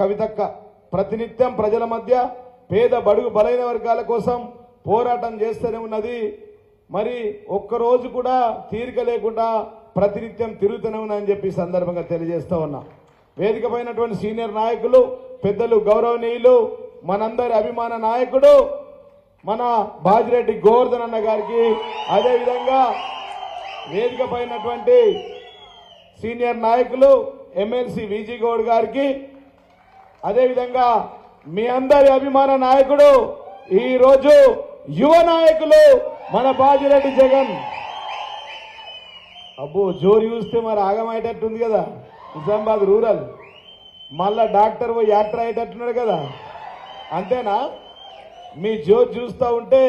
కవితక్క ప్రతినిత్యం ప్రజల మధ్య పేద బడుగు బలైన వర్గాల కోసం పోరాటం చేస్తూనే ఉన్నది. మరి ఒక్కరోజు కూడా తీరిక లేకుండా ప్రతినిత్యం తిరుగుతూనే ఉన్నదని చెప్పి సందర్భంగా తెలియజేస్తూ ఉన్నా. వేదిక పైనటువంటి సీనియర్ నాయకులు, పెద్దలు, గౌరవనీయులు, మనందరి అభిమాన నాయకుడు మన బాజిరెడ్డి గోవర్ధన్ అన్న గారికి, అదేవిధంగా వేదిక పైనటువంటి సీనియర్ నాయకులు ఎమ్మెల్సీ విజీ గౌడ్ గారికి, అదేవిధంగా మీ అందరి అభిమాన నాయకుడు ఈరోజు యువ నాయకులు మన బాజిరెడ్డి జగన్. అబ్బో జోరు చూస్తే మరి ఆగమయ్యేటట్టుంది కదా. నిజామాబాద్ రూరల్ మళ్ళా డాక్టర్ పోయి యాక్టర్ అయ్యేటట్టున్నాడు కదా. అంతేనా? మీ జోరు చూస్తూ ఉంటే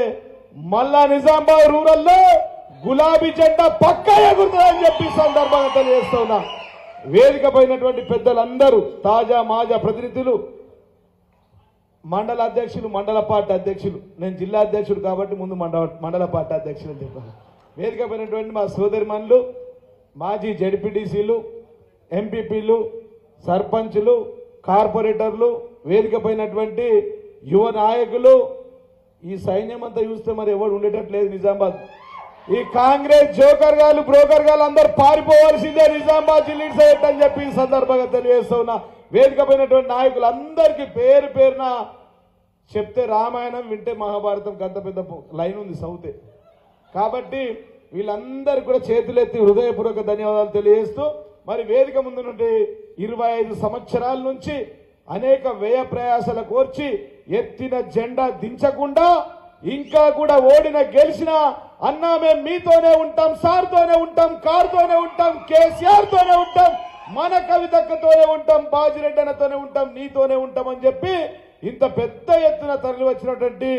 మళ్ళా నిజామాబాద్ రూరల్లో గులాబీ జెండా పక్కా ఎగురుతుందని చెప్పి సందర్భంగా తెలియజేస్తా ఉన్నా. వేదిక పైనటువంటి పెద్దలందరూ, తాజా మాజా ప్రతినిధులు, మండల అధ్యక్షులు, మండల పార్టీ అధ్యక్షులు, నేను జిల్లా అధ్యక్షుడు కాబట్టి ముందు మండల పార్టీ అధ్యక్షులు అని చెప్పాను. వేదిక పైనటువంటి మా సోదరిమణులు, మాజీ జడ్పీటీసీలు, ఎంపీపీలు, సర్పంచులు, కార్పొరేటర్లు, వేదిక పైనటువంటి యువ నాయకులు, ఈ సైన్యం అంతా చూస్తే మరి ఎవరు ఉండేటట్లేదు నిజామాబాద్. ఈ కాంగ్రెస్ జోకర్ గాలు, బ్రోకర్ గాలు అందరు పారిపోవాల్సిందే నిజామాబాద్ జిల్లా అని చెప్పి ఈ సందర్భంగా తెలియజేస్తూ ఉన్నా. వేదిక పైనటువంటి నాయకులందరికీ పేరు పేరున చెప్తే రామాయణం, వింటే మహాభారతం, గంత పెద్ద లైన్ ఉంది సౌతే. కాబట్టి వీళ్ళందరికీ కూడా చేతులెత్తి హృదయపూర్వక ధన్యవాదాలు తెలియజేస్తూ, మరి వేదిక ముందు నుండి 25 సంవత్సరాల నుంచి అనేక వ్యయ ప్రయాసాల కోర్చి ఎత్తిన జెండా దించకుండా ఇంకా కూడా ఓడిన గెలిచిన అన్నా మేము మీతోనే ఉంటాం, సార్తోనే ఉంటాం, కారుతోనే ఉంటాం, కేసీఆర్ తోనే ఉంటాం, మన కవితక్కతోనే ఉంటాం, బాజిరెడ్డి అన్నతోనే ఉంటాం, నీతోనే ఉంటాం అని చెప్పి ఇంత పెద్ద ఎత్తున తరలి వచ్చినటువంటి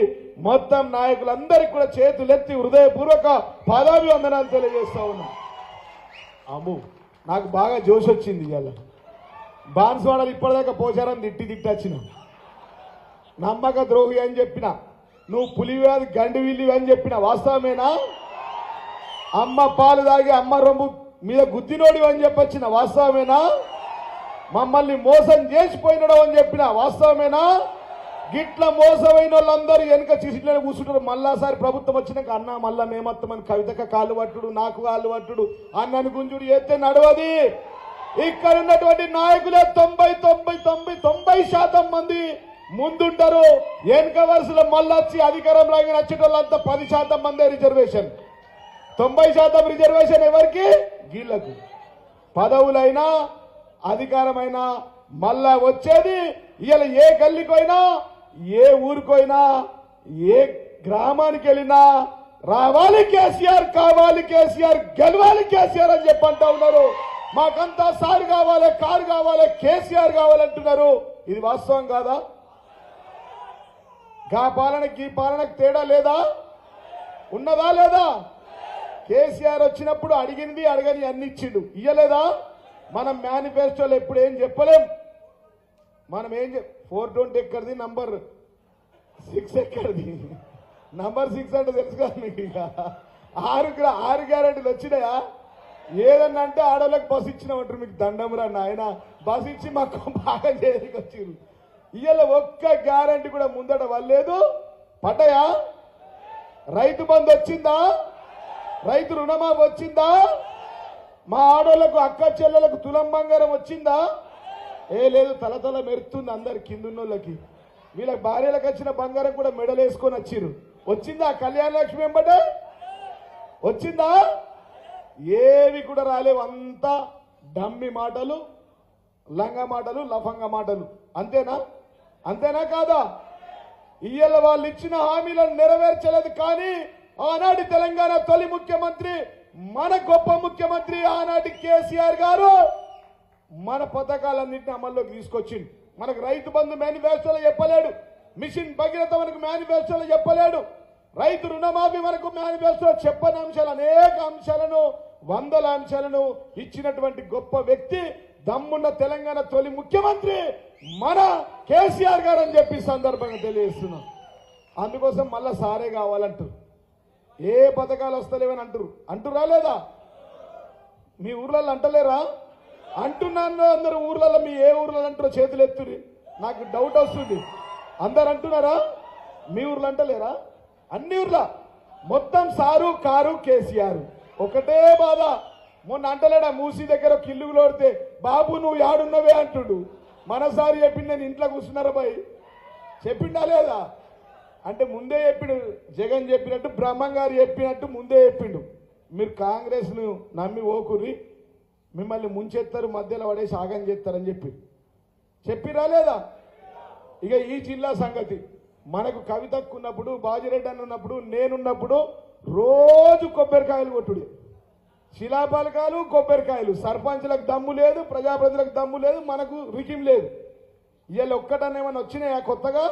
మొత్తం నాయకులందరికీ కూడా చేతులెత్తి హృదయపూర్వక పాదాభివందనాలు తెలియజేస్తా ఉన్నా. అమ్ము నాకు బాగా జోష్ వచ్చింది. ఇవాళ బాన్స్వాడలు ఇప్పటిదాకా పోచారం తిట్టొచ్చిన, నమ్మక ద్రోహి అని చెప్పిన, నువ్వు పులివ్యాధి గండివిల్లి అని చెప్పిన, వాస్తవమేనా? అమ్మ పాలు తాగి అమ్మ రొమ్ము మీద గుద్దినోడి అని చెప్పొచ్చిన, వాస్తవమేనా? మమ్మల్ని మోసం చేసిపోయినాడు అని చెప్పిన, వాస్తవమేనా? గిట్ల మోసమైన వాళ్ళందరూ వెనుక చిసిట్లని కూర్చుంటారు. మళ్ళాసారి ప్రభుత్వం వచ్చినాక అన్న మళ్ళా మేమత్తమని కవితక కాళ్ళు పట్టుడు, నాకు కాళ్ళు పట్టుడు, అన్నని గుంజుడు చేస్తే నడవది. ఇక్కడ ఉన్నటువంటి నాయకులే 90% మంది ముందుంటారు. వెనుక వరుసలో మళ్ళీ వచ్చి అధికారంలో వచ్చేటోళ్ళంతా 10% మందే రిజర్వేషన్. 90% రిజర్వేషన్ ఎవరికి? గీళ్లకు. పదవులైనా అధికారమైనా మళ్ళా వచ్చేది ఇవాళ ఏ గల్లీకైనా, ఏ ఊరికైనా, ఏ గ్రామానికి వెళ్ళినా రావాలి కేసీఆర్, కావాలి కేసీఆర్, గెలవాలి కేసీఆర్ అని చెప్పంటా ఉన్నారు. మాకంతా సారు కావాలి, కారు కావాలి, కేసీఆర్ కావాలంటున్నారు. ఇది వాస్తవం కాదా? గా పాలనకి ఈ పాలనకు తేడా లేదా? ఉన్నదా లేదా? కేసీఆర్ వచ్చినప్పుడు అడిగింది అడగని అన్ని ఇచ్చిండు, ఇయ్యలేదా? మనం మేనిఫెస్టోలో ఎప్పుడు ఏం చెప్పలేం. మనం ఏం 420 ఎక్కడిది, నంబర్ 6 ఎక్కడిది? నంబర్ 6 అంటే తెలుసు కదా మీకు. ఇక 6 గ్యారెంటీలు వచ్చినాయా? ఏదన్నా అంటే ఆడవాళ్ళకి బస్సు ఇచ్చినామంటారు. మీకు దండంరా నాయన, బస్సు ఇచ్చి మాకు బాగా చేయడానికి వచ్చిండ్రు. ఇవాళ ఒక్క గ్యారెంటీ కూడా ముందట వల్లేదు. పడ్డాయా? రైతు బంధు వచ్చిందా? రైతు రుణమాఫీ వచ్చిందా? మా ఆడోళ్లకు, అక్క చెల్లెలకు తులం బంగారం వచ్చిందా? లేదు, తల మెరుతుంది అందరు కిందున్నోళ్ళకి. వీళ్ళకి భార్యలకు వచ్చిన బంగారం కూడా మెడలేసుకొని వచ్చిర్రు. వచ్చిందా? కళ్యాణ లక్ష్మి వెంబడే వచ్చిందా? ఏవి కూడా రాలేవు. అంతా డమ్మి మాటలు, లంగ మాటలు, లఫంగ మాటలు. అంతేనా? అంతేనా కాదా? ఇయ్యాల వాళ్ళు ఇచ్చిన హామీలను నెరవేర్చలేదు. కానీ ఆనాటి తెలంగాణ తొలి ముఖ్యమంత్రి, మన గొప్ప ముఖ్యమంత్రి ఆనాటి కేసీఆర్ గారు మన పథకాలన్నింటినీ అమల్లోకి తీసుకొచ్చింది. మనకు రైతు బంధు మేనిఫెస్టోలో చెప్పలేడు, మిషన్ భగీరథ మనకు మేనిఫెస్టోలో చెప్పలేడు, రైతు రుణమాఫీ మనకు మేనిఫెస్టోలో చెప్పని అంశాలు, అనేక అంశాలను, 100 అంశాలను ఇచ్చినటువంటి గొప్ప వ్యక్తి, దమ్మున్న తెలంగాణ తొలి ముఖ్యమంత్రి మన కేసీఆర్ గారు అని చెప్పి సందర్భంగా తెలియజేస్తున్నాం. అందుకోసం మళ్ళా సారే కావాలంటారు. ఏ పథకాలు వస్తలేవని అంటురా లేదా? మీ ఊర్లలో అంటలేరా? అంటున్నాను అందరూ ఊర్లలో. మీ ఏ ఊర్లలో అంటారో చేతులు ఎత్తురి. నాకు డౌట్ వస్తుంది. అందరు అంటున్నారా? మీ ఊర్లో అంటలేరా? అన్ని ఊర్లా మొత్తం సారు కారు కేసీఆర్ ఒకటే బాధ. మొన్న అంటలేడా మూసీ దగ్గర ఒక ఇల్లు లోడితే బాబు నువ్వు యాడున్నవే అంటుడు. మనసారి చెప్పిండు నేను ఇంట్లో కూర్చున్నారా బాయ్, చెప్పిండా లేదా? అంటే ముందే చెప్పిండు. జగన్ చెప్పినట్టు బ్రహ్మం గారు చెప్పినట్టు ముందే చెప్పిండు. మీరు కాంగ్రెస్ను నమ్మి ఓకుర్రి, మిమ్మల్ని ముంచెత్తారు, మధ్యలో పడేసి ఆగం చేస్తారని చెప్పిరా లేదా? ఇక ఈ జిల్లా సంగతి మనకు కవితకు ఉన్నప్పుడు, బాజిరెడ్డి అని ఉన్నప్పుడు, నేనున్నప్పుడు రోజు కొబ్బరికాయలు కొట్టుడే, శిలాపలకాలు కొబ్బరికాయలు. సర్పంచ్లకు దమ్ము లేదు, ప్రజాప్రతినిధులకు దమ్ము లేదు, మనకు రికిం లేదు. ఇవాళ ఒక్కటనేమన్నా వచ్చినాయా కొత్తగా?